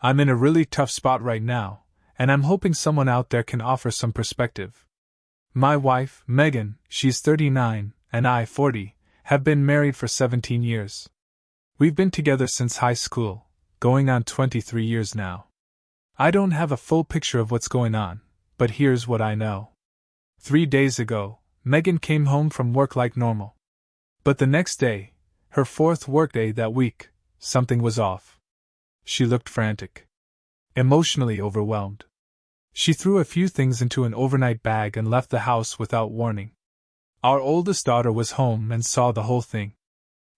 I'm in a really tough spot right now, and I'm hoping someone out there can offer some perspective. My wife, Megan, she's 39, and I, 40, have been married for 17 years. We've been together since high school, going on 23 years now. I don't have a full picture of what's going on, but here's what I know. 3 days ago, Megan came home from work like normal. But the next day, her fourth workday that week, something was off. She looked frantic. Emotionally overwhelmed. She threw a few things into an overnight bag and left the house without warning. Our oldest daughter was home and saw the whole thing.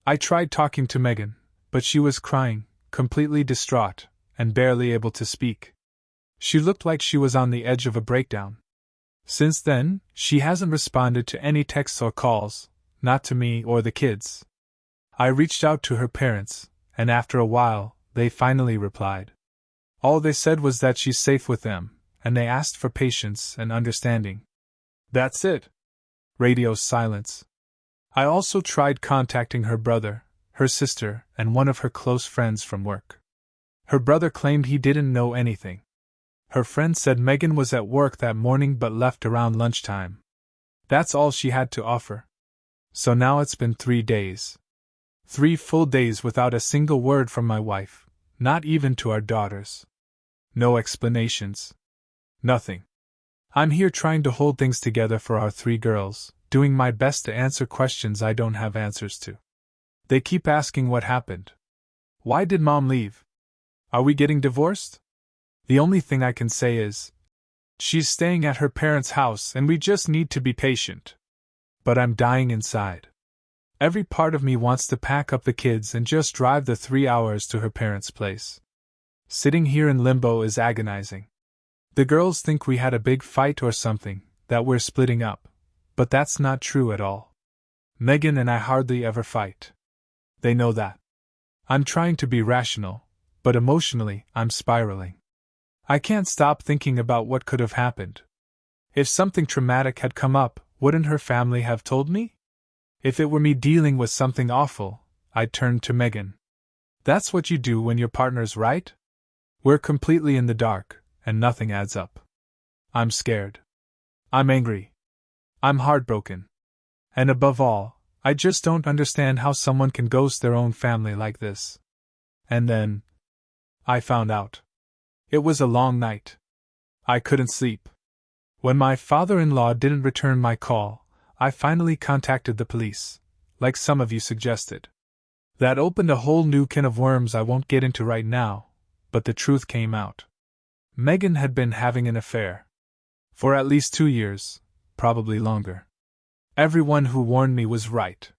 I tried talking to Megan, but she was crying, completely distraught, and barely able to speak. She looked like she was on the edge of a breakdown. Since then, she hasn't responded to any texts or calls, not to me or the kids. I reached out to her parents, and after a while, they finally replied. All they said was that she's safe with them, and they asked for patience and understanding. That's it. Radio silence. I also tried contacting her brother, her sister, and one of her close friends from work. Her brother claimed he didn't know anything. Her friend said Megan was at work that morning but left around lunchtime. That's all she had to offer. So now it's been 3 days. 3 full days without a single word from my wife, not even to our daughters. No explanations. Nothing. I'm here trying to hold things together for our 3 girls, doing my best to answer questions I don't have answers to. They keep asking what happened. Why did Mom leave? Are we getting divorced? The only thing I can say is, she's staying at her parents' house and we just need to be patient. But I'm dying inside. Every part of me wants to pack up the kids and just drive the 3 hours to her parents' place. Sitting here in limbo is agonizing. The girls think we had a big fight or something, that we're splitting up, but that's not true at all. Megan and I hardly ever fight. They know that. I'm trying to be rational, but emotionally, I'm spiraling. I can't stop thinking about what could have happened. If something traumatic had come up, wouldn't her family have told me? If it were me dealing with something awful, I'd turn to Megan. That's what you do when your partner's right? We're completely in the dark, and nothing adds up. I'm scared. I'm angry. I'm heartbroken. And above all, I just don't understand how someone can ghost their own family like this. And then, I found out. It was a long night. I couldn't sleep. When my father-in-law didn't return my call, I finally contacted the police, like some of you suggested. That opened a whole new can of worms I won't get into right now, but the truth came out. Megan had been having an affair. For at least 2 years, probably longer. Everyone who warned me was right.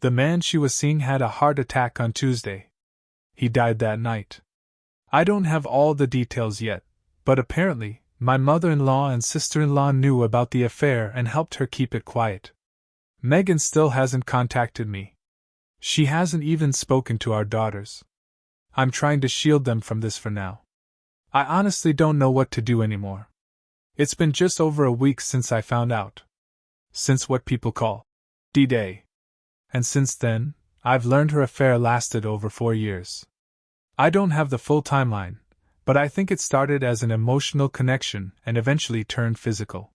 The man she was seeing had a heart attack on Tuesday. He died that night. I don't have all the details yet, but apparently, my mother-in-law and sister-in-law knew about the affair and helped her keep it quiet. Megan still hasn't contacted me. She hasn't even spoken to our daughters. I'm trying to shield them from this for now. I honestly don't know what to do anymore. It's been just over a week since I found out. Since what people call D-Day. And since then, I've learned her affair lasted over 4 years. I don't have the full timeline, but I think it started as an emotional connection and eventually turned physical.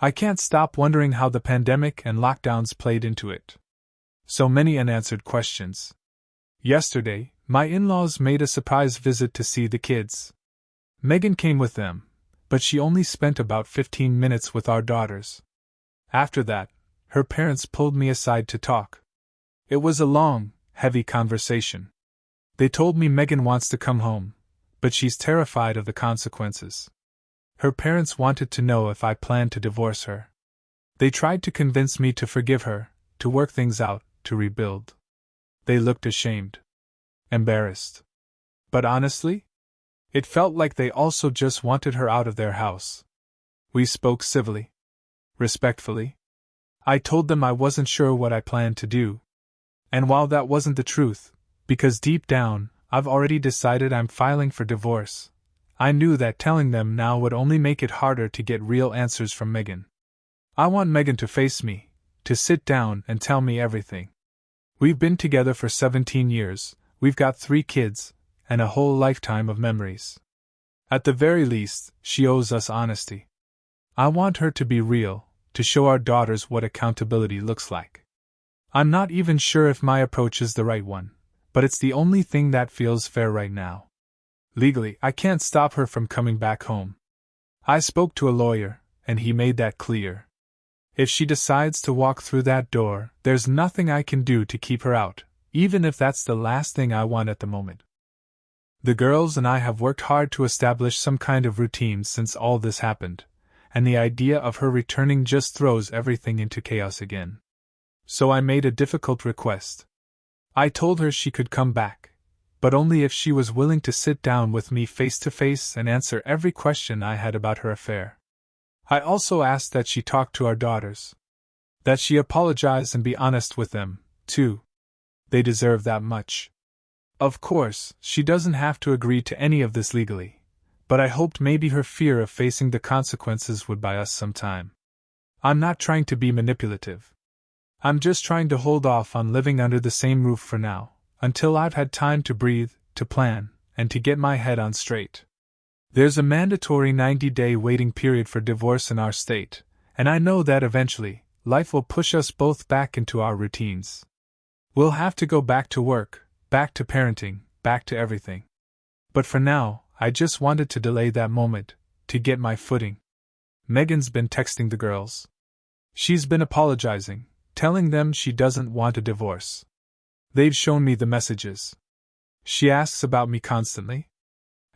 I can't stop wondering how the pandemic and lockdowns played into it. So many unanswered questions. Yesterday, my in-laws made a surprise visit to see the kids. Megan came with them, but she only spent about 15 minutes with our daughters. After that, her parents pulled me aside to talk. It was a long, heavy conversation. They told me Megan wants to come home, but she's terrified of the consequences. Her parents wanted to know if I planned to divorce her. They tried to convince me to forgive her, to work things out, to rebuild. They looked ashamed. Embarrassed. But honestly, it felt like they also just wanted her out of their house. We spoke civilly. Respectfully. I told them I wasn't sure what I planned to do. And while that wasn't the truth, because deep down, I've already decided I'm filing for divorce, I knew that telling them now would only make it harder to get real answers from Megan. I want Megan to face me, to sit down and tell me everything. We've been together for 17 years, we've got 3 kids, and a whole lifetime of memories. At the very least, she owes us honesty. I want her to be real, to show our daughters what accountability looks like. I'm not even sure if my approach is the right one, but it's the only thing that feels fair right now. Legally, I can't stop her from coming back home. I spoke to a lawyer, and he made that clear. If she decides to walk through that door, there's nothing I can do to keep her out, even if that's the last thing I want at the moment. The girls and I have worked hard to establish some kind of routine since all this happened, and the idea of her returning just throws everything into chaos again. So I made a difficult request. I told her she could come back, but only if she was willing to sit down with me face to face and answer every question I had about her affair. I also asked that she talk to our daughters. That she apologize and be honest with them, too. They deserve that much. Of course, she doesn't have to agree to any of this legally, but I hoped maybe her fear of facing the consequences would buy us some time. I'm not trying to be manipulative. I'm just trying to hold off on living under the same roof for now, until I've had time to breathe, to plan, and to get my head on straight. There's a mandatory 90-day waiting period for divorce in our state, and I know that eventually, life will push us both back into our routines. We'll have to go back to work, back to parenting, back to everything. But for now, I just wanted to delay that moment, to get my footing. Megan's been texting the girls. She's been apologizing, telling them she doesn't want a divorce. They've shown me the messages. She asks about me constantly.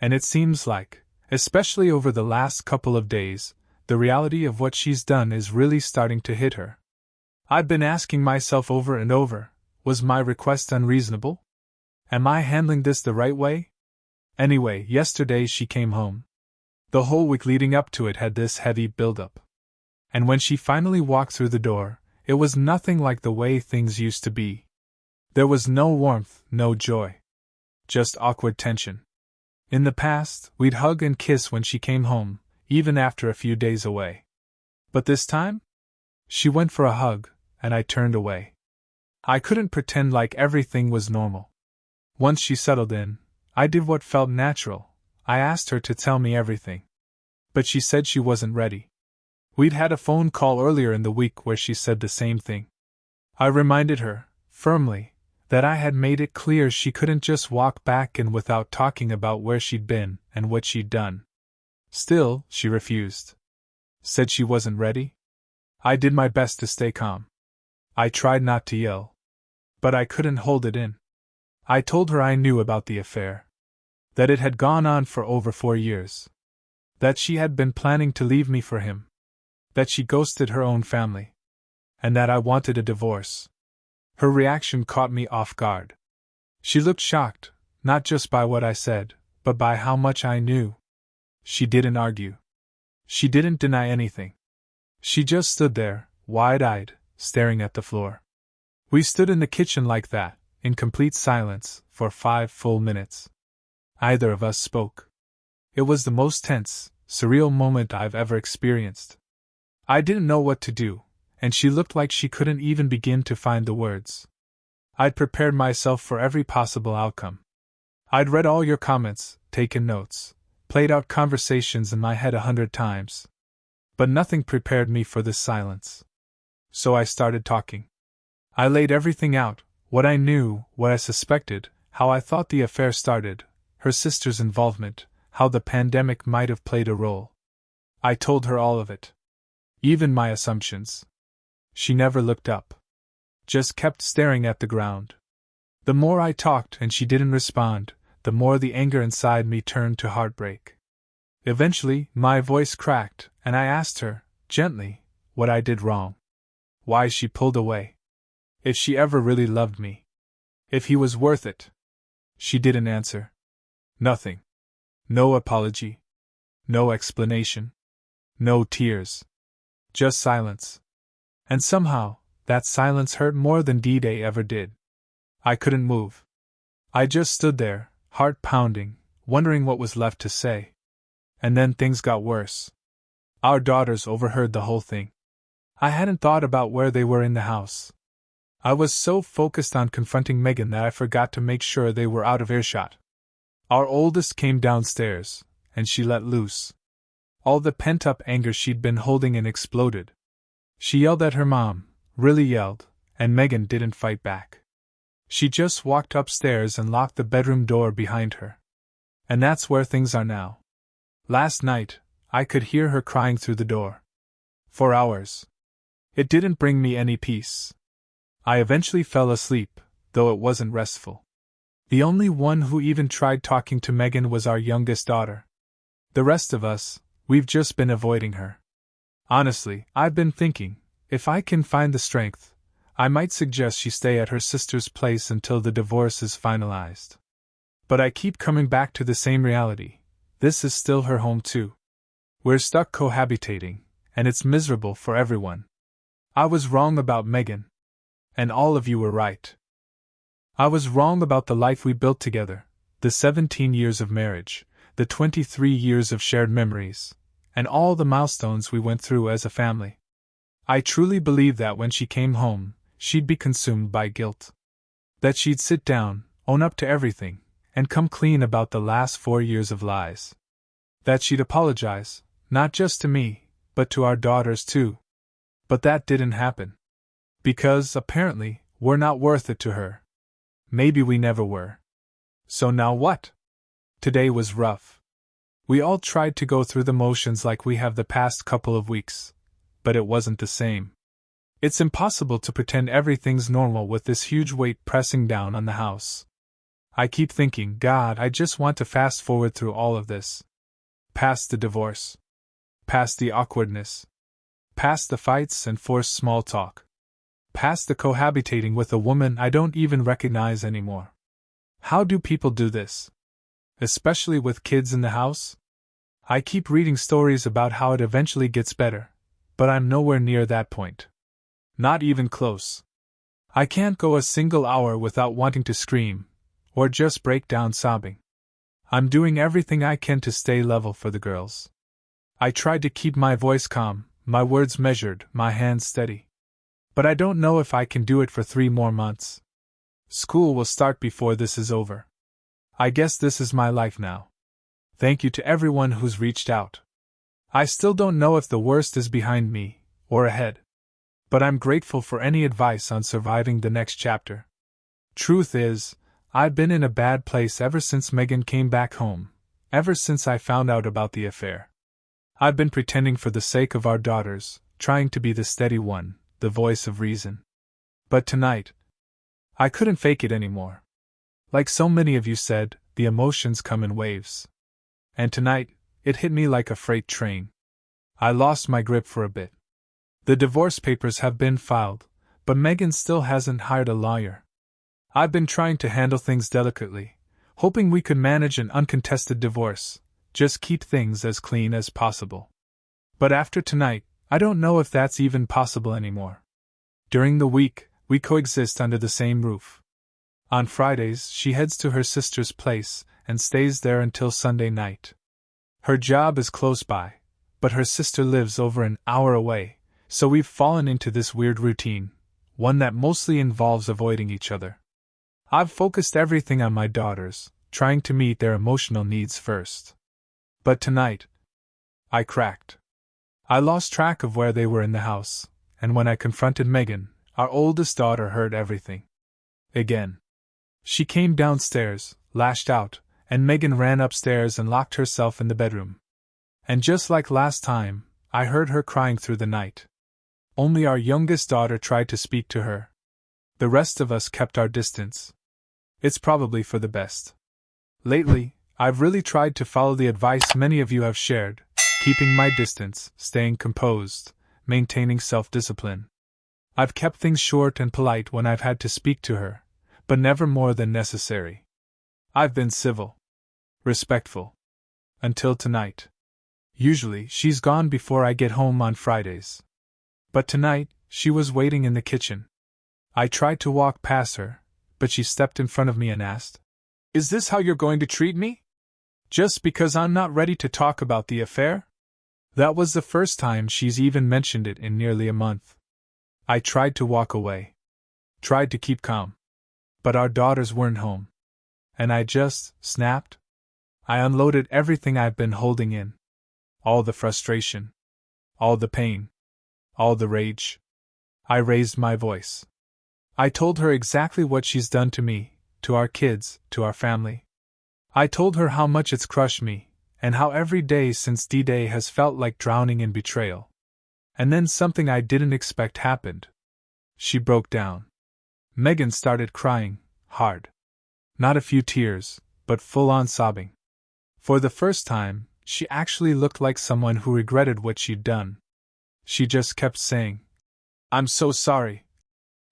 And it seems like, especially over the last couple of days, the reality of what she's done is really starting to hit her. I've been asking myself over and over, was my request unreasonable? Am I handling this the right way? Anyway, yesterday she came home. The whole week leading up to it had this heavy build-up. And when she finally walked through the door, it was nothing like the way things used to be. There was no warmth, no joy. Just awkward tension. In the past, we'd hug and kiss when she came home, even after a few days away. But this time? She went for a hug, and I turned away. I couldn't pretend like everything was normal. Once she settled in, I did what felt natural. I asked her to tell me everything. But she said she wasn't ready. We'd had a phone call earlier in the week where she said the same thing. I reminded her, firmly, that I had made it clear she couldn't just walk back in without talking about where she'd been and what she'd done. Still, she refused. Said she wasn't ready? I did my best to stay calm. I tried not to yell. But I couldn't hold it in. I told her I knew about the affair. That it had gone on for over 4 years. That she had been planning to leave me for him. That she ghosted her own family. And that I wanted a divorce. Her reaction caught me off guard. She looked shocked, not just by what I said, but by how much I knew. She didn't argue. She didn't deny anything. She just stood there, wide-eyed, staring at the floor. We stood in the kitchen like that, in complete silence, for 5 full minutes. Neither of us spoke. It was the most tense, surreal moment I've ever experienced. I didn't know what to do, and she looked like she couldn't even begin to find the words. I'd prepared myself for every possible outcome. I'd read all your comments, taken notes, played out conversations in my head 100 times. But nothing prepared me for this silence. So I started talking. I laid everything out, what I knew, what I suspected, how I thought the affair started, her sister's involvement, how the pandemic might have played a role. I told her all of it. Even my assumptions. She never looked up. Just kept staring at the ground. The more I talked and she didn't respond, the more the anger inside me turned to heartbreak. Eventually, my voice cracked, and I asked her, gently, what I did wrong. Why she pulled away. If she ever really loved me. If he was worth it. She didn't answer. Nothing. No apology. No explanation. No tears. Just silence. And somehow, that silence hurt more than D-Day ever did. I couldn't move. I just stood there, heart pounding, wondering what was left to say. And then things got worse. Our daughters overheard the whole thing. I hadn't thought about where they were in the house. I was so focused on confronting Megan that I forgot to make sure they were out of earshot. Our oldest came downstairs, and she let loose. All the pent-up anger she'd been holding in exploded. She yelled at her mom, really yelled, and Megan didn't fight back. She just walked upstairs and locked the bedroom door behind her. And that's where things are now. Last night, I could hear her crying through the door. For hours. It didn't bring me any peace. I eventually fell asleep, though it wasn't restful. The only one who even tried talking to Megan was our youngest daughter. The rest of us, we've just been avoiding her. Honestly, I've been thinking, if I can find the strength, I might suggest she stay at her sister's place until the divorce is finalized. But I keep coming back to the same reality. This is still her home too. We're stuck cohabitating, and it's miserable for everyone. I was wrong about Megan. And all of you were right. I was wrong about the life we built together, the 17 years of marriage, the 23 years of shared memories, and all the milestones we went through as a family. I truly believed that when she came home, she'd be consumed by guilt. That she'd sit down, own up to everything, and come clean about the last 4 years of lies. That she'd apologize, not just to me, but to our daughters too. But that didn't happen. Because, apparently, we're not worth it to her. Maybe we never were. So now what? Today was rough. We all tried to go through the motions like we have the past couple of weeks, but it wasn't the same. It's impossible to pretend everything's normal with this huge weight pressing down on the house. I keep thinking, God, I just want to fast forward through all of this. Past the divorce. Past the awkwardness. Past the fights and forced small talk. Past the cohabitating with a woman I don't even recognize anymore. How do people do this? Especially with kids in the house? I keep reading stories about how it eventually gets better, but I'm nowhere near that point. Not even close. I can't go a single hour without wanting to scream, or just break down sobbing. I'm doing everything I can to stay level for the girls. I tried to keep my voice calm, my words measured, my hands steady. But I don't know if I can do it for 3 more months. School will start before this is over. I guess this is my life now. Thank you to everyone who's reached out. I still don't know if the worst is behind me, or ahead. But I'm grateful for any advice on surviving the next chapter. Truth is, I've been in a bad place ever since Megan came back home, ever since I found out about the affair. I've been pretending for the sake of our daughters, trying to be the steady one, the voice of reason. But tonight, I couldn't fake it anymore. Like so many of you said, the emotions come in waves. And tonight, it hit me like a freight train. I lost my grip for a bit. The divorce papers have been filed, but Megan still hasn't hired a lawyer. I've been trying to handle things delicately, hoping we could manage an uncontested divorce, just keep things as clean as possible. But after tonight, I don't know if that's even possible anymore. During the week, we coexist under the same roof. On Fridays, she heads to her sister's place and stays there until Sunday night. Her job is close by, but her sister lives over an hour away, so we've fallen into this weird routine, one that mostly involves avoiding each other. I've focused everything on my daughters, trying to meet their emotional needs first. But tonight, I cracked. I lost track of where they were in the house, and when I confronted Megan, our oldest daughter heard everything. Again. She came downstairs, lashed out, and Megan ran upstairs and locked herself in the bedroom. And just like last time, I heard her crying through the night. Only our youngest daughter tried to speak to her. The rest of us kept our distance. It's probably for the best. Lately, I've really tried to follow the advice many of you have shared, keeping my distance, staying composed, maintaining self-discipline. I've kept things short and polite when I've had to speak to her, but never more than necessary. I've been civil, respectful. Until tonight. Usually, she's gone before I get home on Fridays. But tonight, she was waiting in the kitchen. I tried to walk past her, but she stepped in front of me and asked, "Is this how you're going to treat me? Just because I'm not ready to talk about the affair?" That was the first time she's even mentioned it in nearly a month. I tried to walk away. Tried to keep calm. But our daughters weren't home. And I just snapped. I unloaded everything I've been holding in. All the frustration. All the pain. All the rage. I raised my voice. I told her exactly what she's done to me, to our kids, to our family. I told her how much it's crushed me, and how every day since D-Day has felt like drowning in betrayal. And then something I didn't expect happened. She broke down. Megan started crying, hard. Not a few tears, but full-on sobbing. For the first time, she actually looked like someone who regretted what she'd done. She just kept saying, "I'm so sorry,"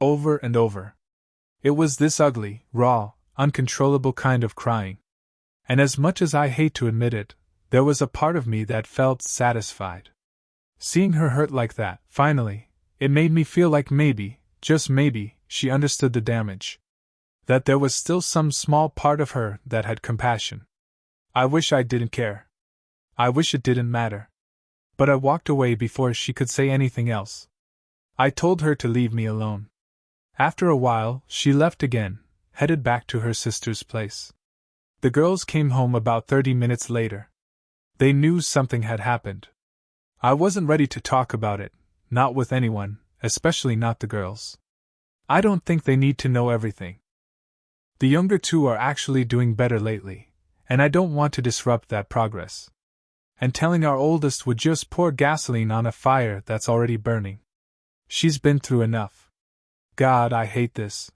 over and over. It was this ugly, raw, uncontrollable kind of crying. And as much as I hate to admit it, there was a part of me that felt satisfied. Seeing her hurt like that, finally, it made me feel like maybe, just maybe, she understood the damage. That there was still some small part of her that had compassion. I wish I didn't care. I wish it didn't matter. But I walked away before she could say anything else. I told her to leave me alone. After a while, she left again, headed back to her sister's place. The girls came home about 30 minutes later. They knew something had happened. I wasn't ready to talk about it, not with anyone, especially not the girls. I don't think they need to know everything. The younger two are actually doing better lately, and I don't want to disrupt that progress. And telling our oldest would just pour gasoline on a fire that's already burning. She's been through enough. God, I hate this.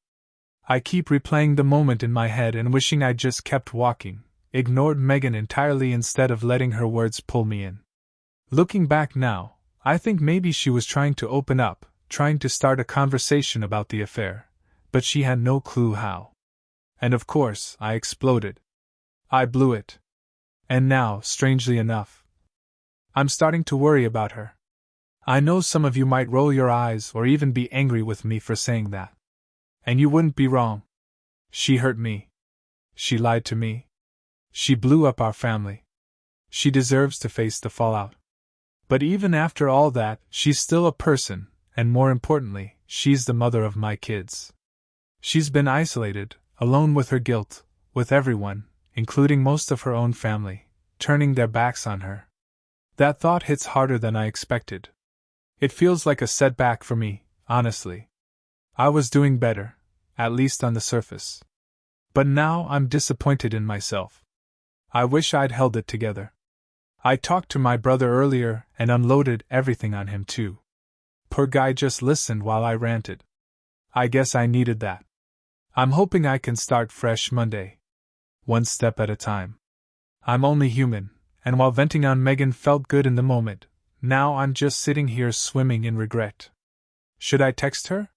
I keep replaying the moment in my head and wishing I'd just kept walking, ignored Megan entirely instead of letting her words pull me in. Looking back now, I think maybe she was trying to open up, trying to start a conversation about the affair, but she had no clue how. And of course, I exploded. I blew it. And now, strangely enough, I'm starting to worry about her. I know some of you might roll your eyes or even be angry with me for saying that. And you wouldn't be wrong. She hurt me. She lied to me. She blew up our family. She deserves to face the fallout. But even after all that, she's still a person, and more importantly, she's the mother of my kids. She's been isolated, alone with her guilt, with everyone, including most of her own family, turning their backs on her. That thought hits harder than I expected. It feels like a setback for me, honestly. I was doing better, at least on the surface. But now I'm disappointed in myself. I wish I'd held it together. I talked to my brother earlier and unloaded everything on him too. Poor guy just listened while I ranted. I guess I needed that. I'm hoping I can start fresh Monday. One step at a time. I'm only human, and while venting on Megan felt good in the moment, now I'm just sitting here swimming in regret. Should I text her?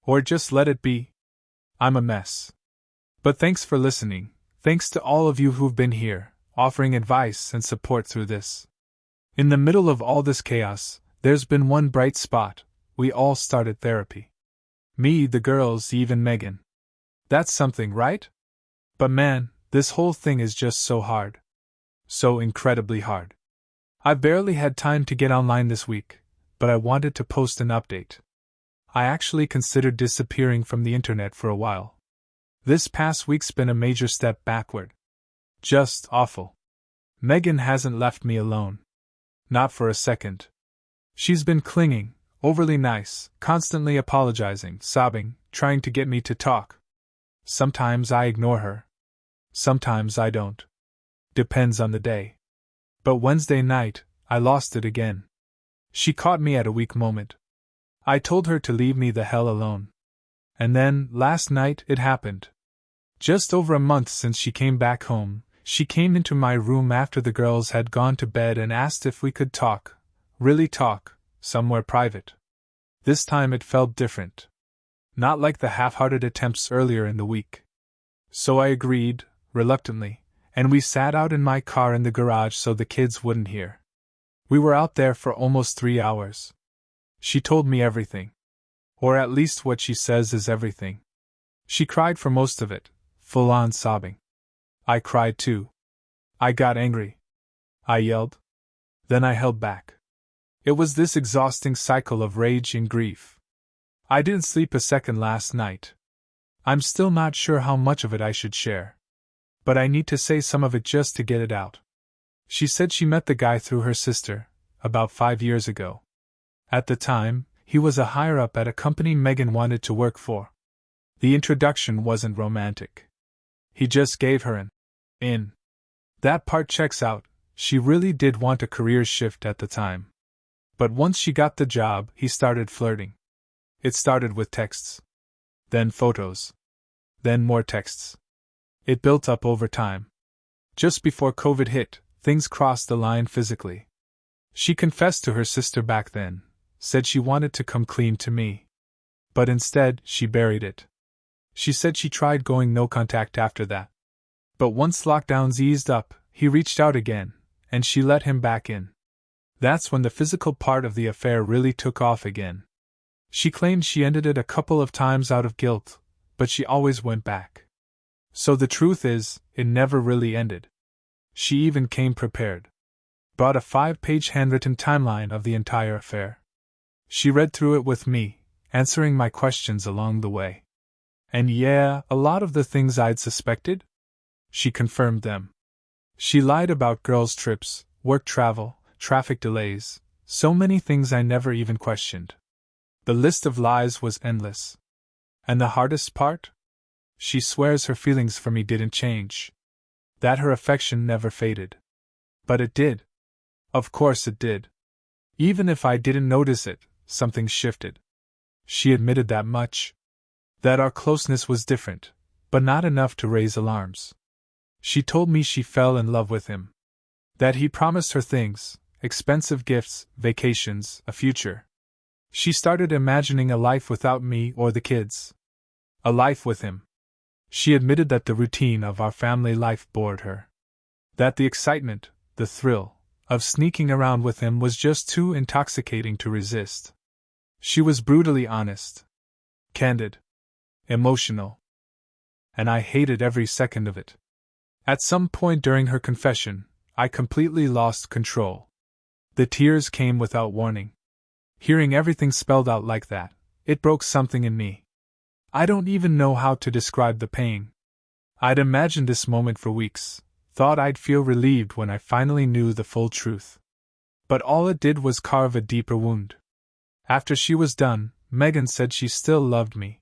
Or just let it be? I'm a mess. But thanks for listening, thanks to all of you who've been here, offering advice and support through this. In the middle of all this chaos, there's been one bright spot: we all started therapy. Me, the girls, even Megan. That's something, right? But man, this whole thing is just so hard. So incredibly hard. I've barely had time to get online this week, but I wanted to post an update. I actually considered disappearing from the internet for a while. This past week's been a major step backward. Just awful. Megan hasn't left me alone. Not for a second. She's been clinging, overly nice, constantly apologizing, sobbing, trying to get me to talk. Sometimes I ignore her. Sometimes I don't. Depends on the day. But Wednesday night, I lost it again. She caught me at a weak moment. I told her to leave me the hell alone. And then, last night, it happened. Just over a month since she came back home, she came into my room after the girls had gone to bed and asked if we could talk, really talk, somewhere private. This time it felt different. Not like the half-hearted attempts earlier in the week. So I agreed, reluctantly, and we sat out in my car in the garage so the kids wouldn't hear. We were out there for almost 3 hours. She told me everything. Or at least what she says is everything. She cried for most of it, full-on sobbing. I cried too. I got angry. I yelled. Then I held back. It was this exhausting cycle of rage and grief. I didn't sleep a second last night. I'm still not sure how much of it I should share. but I need to say some of it just to get it out. She said she met the guy through her sister, about 5 years ago. At the time, he was a higher-up at a company Megan wanted to work for. The introduction wasn't romantic. He just gave her an in. That part checks out. She really did want a career shift at the time. But once she got the job, he started flirting. It started with texts. Then photos. Then more texts. It built up over time. Just before COVID hit, things crossed the line physically. She confessed to her sister back then, said she wanted to come clean to me. But instead, she buried it. She said she tried going no contact after that. But once lockdowns eased up, he reached out again, and she let him back in. That's when the physical part of the affair really took off again. She claimed she ended it a couple of times out of guilt, but she always went back. So the truth is, it never really ended. She even came prepared. Brought a 5-page handwritten timeline of the entire affair. She read through it with me, answering my questions along the way. And yeah, a lot of the things I'd suspected? She confirmed them. She lied about girls' trips, work travel, traffic delays, so many things I never even questioned. The list of lies was endless. And the hardest part? She swears her feelings for me didn't change. That her affection never faded. But it did. Of course it did. Even if I didn't notice it, something shifted. She admitted that much. That our closeness was different, but not enough to raise alarms. She told me she fell in love with him. That he promised her things, expensive gifts, vacations, a future. She started imagining a life without me or the kids. A life with him. She admitted that the routine of our family life bored her. That the excitement, the thrill, of sneaking around with him was just too intoxicating to resist. She was brutally honest. Candid. Emotional. And I hated every second of it. At some point during her confession, I completely lost control. The tears came without warning. Hearing everything spelled out like that, it broke something in me. I don't even know how to describe the pain. I'd imagined this moment for weeks, thought I'd feel relieved when I finally knew the full truth. But all it did was carve a deeper wound. After she was done, Megan said she still loved me.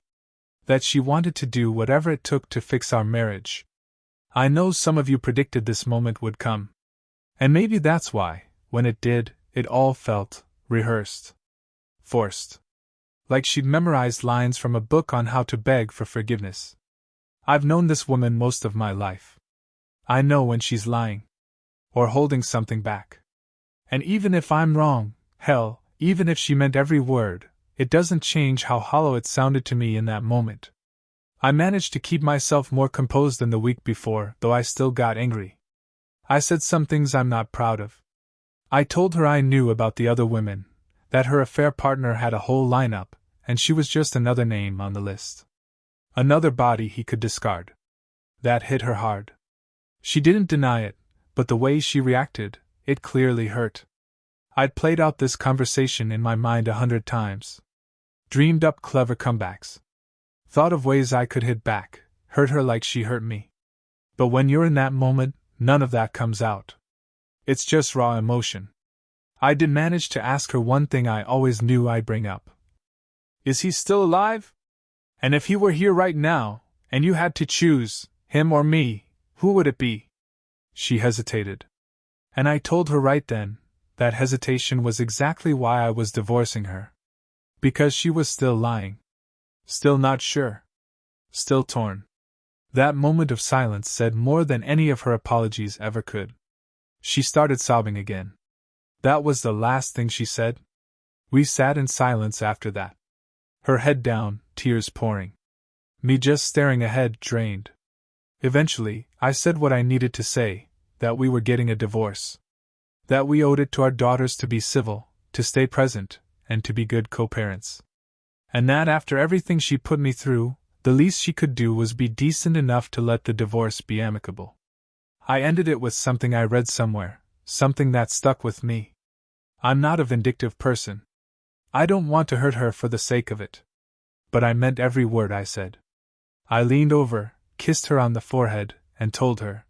That she wanted to do whatever it took to fix our marriage. I know some of you predicted this moment would come. And maybe that's why, when it did, it all felt rehearsed. Forced. Like she'd memorized lines from a book on how to beg for forgiveness. I've known this woman most of my life. I know when she's lying. Or holding something back. And even if I'm wrong, hell, even if she meant every word, it doesn't change how hollow it sounded to me in that moment. I managed to keep myself more composed than the week before, though I still got angry. I said some things I'm not proud of. I told her I knew about the other women, that her affair partner had a whole lineup, and she was just another name on the list. Another body he could discard. That hit her hard. She didn't deny it, but the way she reacted, it clearly hurt. I'd played out this conversation in my mind 100 times. Dreamed up clever comebacks. Thought of ways I could hit back, hurt her like she hurt me. But when you're in that moment, none of that comes out. It's just raw emotion. I did manage to ask her one thing I always knew I'd bring up. Is he still alive? And if he were here right now, and you had to choose, him or me, who would it be? She hesitated. And I told her right then, that hesitation was exactly why I was divorcing her. Because she was still lying. Still not sure. Still torn. That moment of silence said more than any of her apologies ever could. She started sobbing again. That was the last thing she said. We sat in silence after that. Her head down, tears pouring. Me just staring ahead, drained. Eventually, I said what I needed to say, that we were getting a divorce. That we owed it to our daughters to be civil, to stay present, and to be good co-parents. And that after everything she put me through, the least she could do was be decent enough to let the divorce be amicable. I ended it with something I read somewhere, something that stuck with me. I'm not a vindictive person. I don't want to hurt her for the sake of it. But I meant every word I said. I leaned over, kissed her on the forehead, and told her,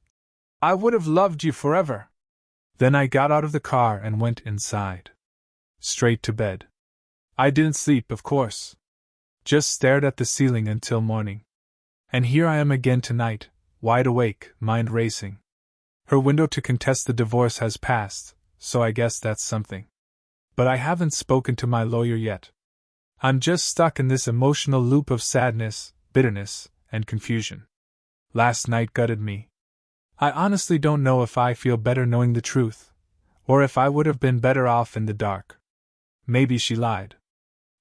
"I would have loved you forever." Then I got out of the car and went inside. Straight to bed. I didn't sleep, of course. Just stared at the ceiling until morning. And here I am again tonight, wide awake, mind racing. Her window to contest the divorce has passed, so I guess that's something. But I haven't spoken to my lawyer yet. I'm just stuck in this emotional loop of sadness, bitterness, and confusion. Last night gutted me. I honestly don't know if I feel better knowing the truth, or if I would have been better off in the dark. Maybe she lied.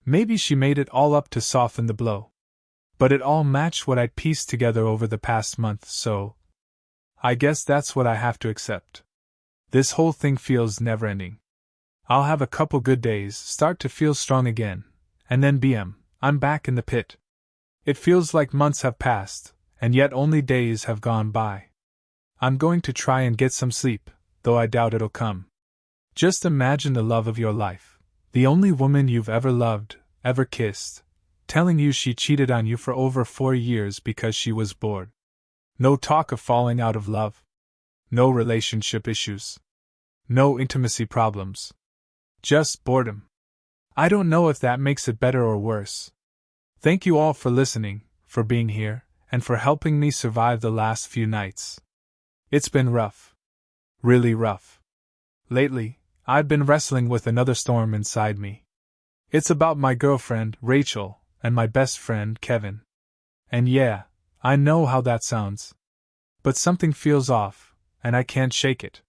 Maybe she made it all up to soften the blow. But it all matched what I'd pieced together over the past month, so I guess that's what I have to accept. This whole thing feels never-ending. I'll have a couple good days, start to feel strong again, and then I'm back in the pit. It feels like months have passed, and yet only days have gone by. I'm going to try and get some sleep, though I doubt it'll come. Just imagine the love of your life, the only woman you've ever loved, ever kissed, telling you she cheated on you for over 4 years because she was bored. No talk of falling out of love. No relationship issues. No intimacy problems. Just boredom. I don't know if that makes it better or worse. Thank you all for listening, for being here, and for helping me survive the last few nights. It's been rough. Really rough. Lately, I've been wrestling with another storm inside me. It's about my girlfriend, Rachel, and my best friend, Kevin. And yeah, I know how that sounds. But something feels off, and I can't shake it.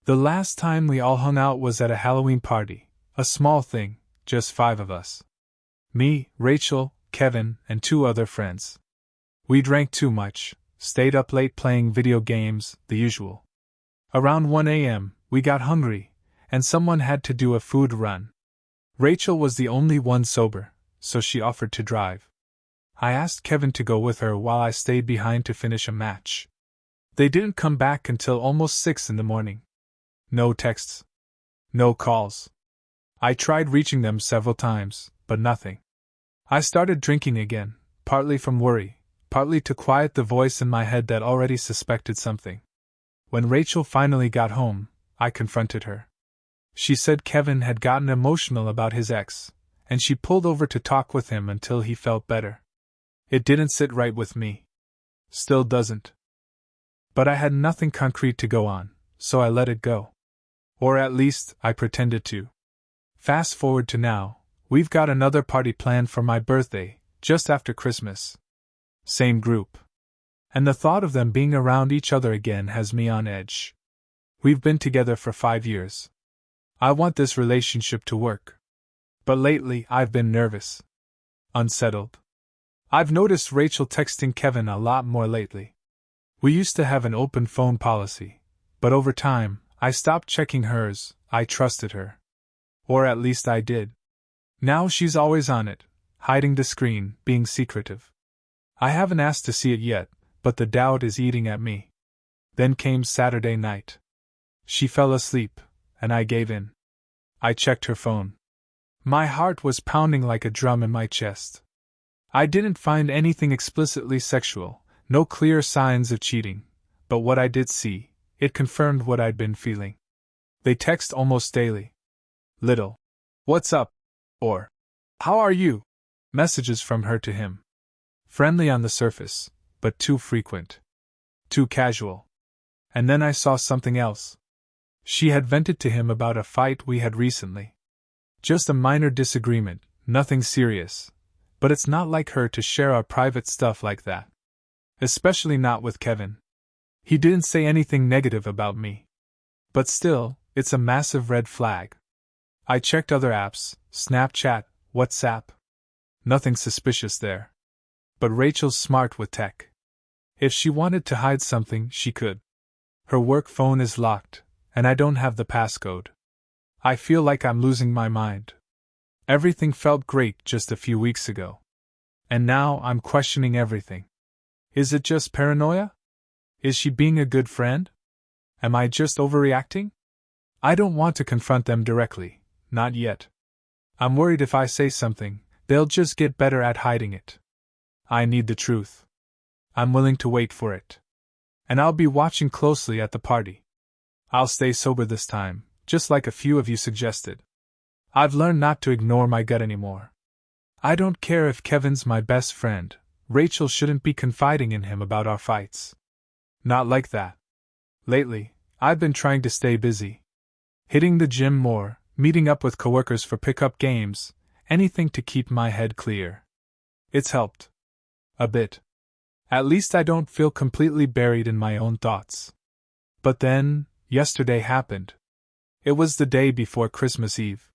The last time we all hung out was at a Halloween party, a small thing, just 5 of us. Me, Rachel, Kevin, and 2 other friends. We drank too much, stayed up late playing video games, the usual. Around 1 a.m., we got hungry, and someone had to do a food run. Rachel was the only one sober, so she offered to drive. I asked Kevin to go with her while I stayed behind to finish a match. They didn't come back until almost 6 in the morning. No texts. No calls. I tried reaching them several times, but nothing. I started drinking again, partly from worry, partly to quiet the voice in my head that already suspected something. When Rachel finally got home, I confronted her. She said Kevin had gotten emotional about his ex, and she pulled over to talk with him until he felt better. It didn't sit right with me. Still doesn't. But I had nothing concrete to go on, so I let it go. Or at least, I pretended to. Fast forward to now, we've got another party planned for my birthday, just after Christmas. Same group. And the thought of them being around each other again has me on edge. We've been together for 5 years. I want this relationship to work. But lately, I've been nervous. Unsettled. I've noticed Rachel texting Kevin a lot more lately. We used to have an open phone policy, but over time, I stopped checking hers. I trusted her. Or at least I did. Now she's always on it, hiding the screen, being secretive. I haven't asked to see it yet, but the doubt is eating at me. Then came Saturday night. She fell asleep, and I gave in. I checked her phone. My heart was pounding like a drum in my chest. I didn't find anything explicitly sexual, no clear signs of cheating, but what I did see, it confirmed what I'd been feeling. They text almost daily. Little, "What's up?" or "How are you?" messages from her to him. Friendly on the surface, but too frequent. Too casual. And then I saw something else. She had vented to him about a fight we had recently. Just a minor disagreement, nothing serious, but it's not like her to share our private stuff like that. Especially not with Kevin. He didn't say anything negative about me. But still, it's a massive red flag. I checked other apps, Snapchat, WhatsApp. Nothing suspicious there. But Rachel's smart with tech. If she wanted to hide something, she could. Her work phone is locked, and I don't have the passcode. I feel like I'm losing my mind. Everything felt great just a few weeks ago. And now I'm questioning everything. Is it just paranoia? Is she being a good friend? Am I just overreacting? I don't want to confront them directly, not yet. I'm worried if I say something, they'll just get better at hiding it. I need the truth. I'm willing to wait for it. and I'll be watching closely at the party. I'll stay sober this time, just like a few of you suggested. I've learned not to ignore my gut anymore. I don't care if Kevin's my best friend, Rachel shouldn't be confiding in him about our fights. Not like that. Lately, I've been trying to stay busy. Hitting the gym more, meeting up with coworkers for pickup games, anything to keep my head clear. It's helped. A bit. At least I don't feel completely buried in my own thoughts. But then, yesterday happened. It was the day before Christmas Eve.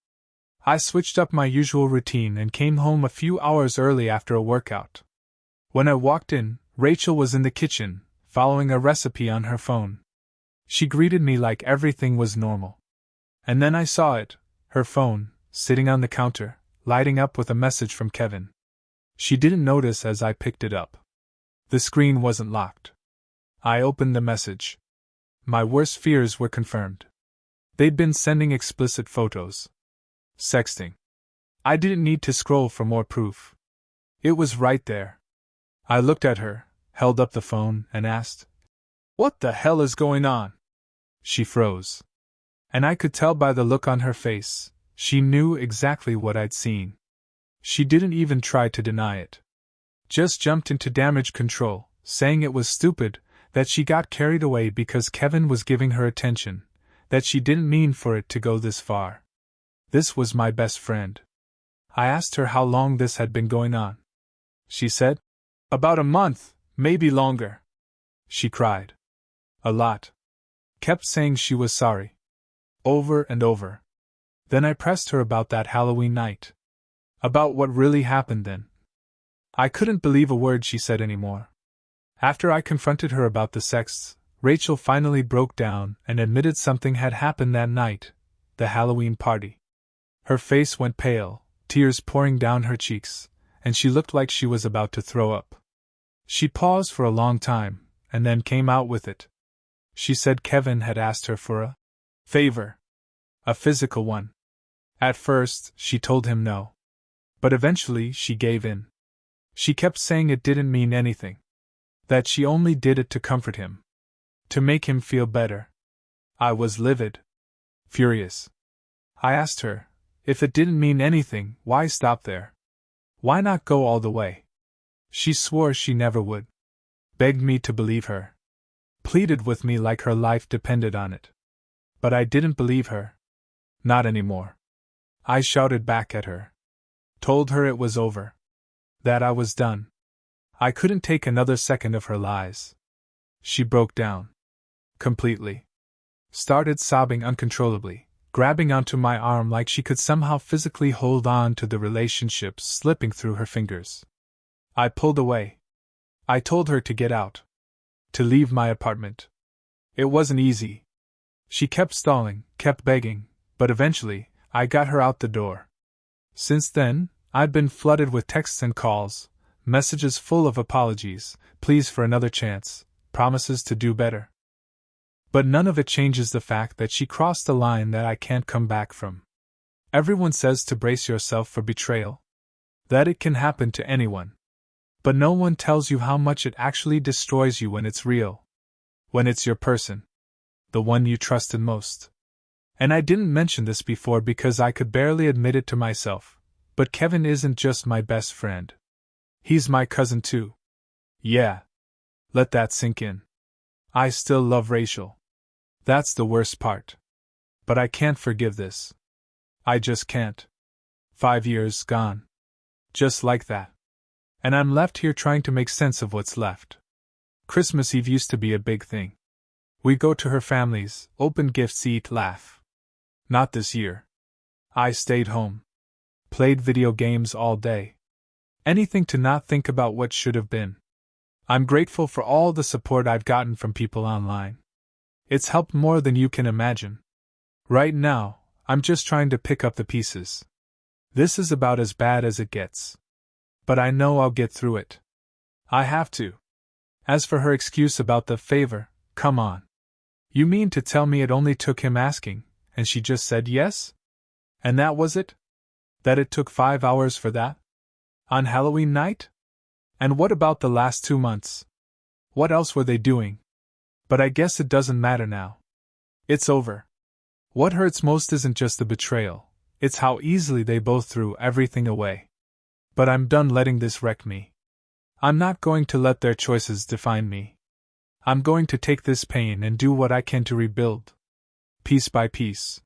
I switched up my usual routine and came home a few hours early after a workout. When I walked in, Rachel was in the kitchen, following a recipe on her phone. She greeted me like everything was normal. And then I saw it, her phone, sitting on the counter, lighting up with a message from Kevin. She didn't notice as I picked it up. The screen wasn't locked. I opened the message. My worst fears were confirmed. They'd been sending explicit photos. Sexting. I didn't need to scroll for more proof. It was right there. I looked at her, held up the phone, and asked, "What the hell is going on?" She froze. And I could tell by the look on her face, she knew exactly what I'd seen. She didn't even try to deny it. Just jumped into damage control, saying it was stupid, that she got carried away because Kevin was giving her attention, that she didn't mean for it to go this far. This was my best friend. I asked her how long this had been going on. She said, "About a month, maybe longer." She cried. A lot. Kept saying she was sorry. Over and over. Then I pressed her about that Halloween night. About what really happened then. I couldn't believe a word she said anymore. After I confronted her about the sexts, Rachel finally broke down and admitted something had happened that night, the Halloween party. Her face went pale, tears pouring down her cheeks, and she looked like she was about to throw up. She paused for a long time, and then came out with it. She said Kevin had asked her for a favor. A physical one. At first, she told him no. But eventually she gave in. She kept saying it didn't mean anything. That she only did it to comfort him. To make him feel better. I was livid. Furious. I asked her, if it didn't mean anything, why stop there? Why not go all the way? She swore she never would. Begged me to believe her. Pleaded with me like her life depended on it. But I didn't believe her. Not anymore. I shouted back at her. Told her it was over. That I was done. I couldn't take another second of her lies. She broke down. Completely. Started sobbing uncontrollably, grabbing onto my arm like she could somehow physically hold on to the relationship slipping through her fingers. I pulled away. I told her to get out. To leave my apartment. It wasn't easy. She kept stalling, kept begging, but eventually, I got her out the door. Since then, I'd been flooded with texts and calls, messages full of apologies, pleas for another chance, promises to do better. But none of it changes the fact that she crossed a line that I can't come back from. Everyone says to brace yourself for betrayal. That it can happen to anyone. But no one tells you how much it actually destroys you when it's real. When it's your person. The one you trusted most. And I didn't mention this before because I could barely admit it to myself, but Kevin isn't just my best friend. He's my cousin too. Yeah. Let that sink in. I still love Rachel. That's the worst part. But I can't forgive this. I just can't. 5 years gone. Just like that. And I'm left here trying to make sense of what's left. Christmas Eve used to be a big thing. We go to her family's, open gifts, eat, laugh. Not this year. I stayed home. Played video games all day. Anything to not think about what should have been. I'm grateful for all the support I've gotten from people online. It's helped more than you can imagine. Right now, I'm just trying to pick up the pieces. This is about as bad as it gets. But I know I'll get through it. I have to. As for her excuse about the favor, come on. You mean to tell me it only took him asking, and she just said yes? And that was it? That it took 5 hours for that? On Halloween night? And what about the last 2 months? What else were they doing? But I guess it doesn't matter now. It's over. What hurts most isn't just the betrayal, it's how easily they both threw everything away. But I'm done letting this wreck me. I'm not going to let their choices define me. I'm going to take this pain and do what I can to rebuild. Piece by piece.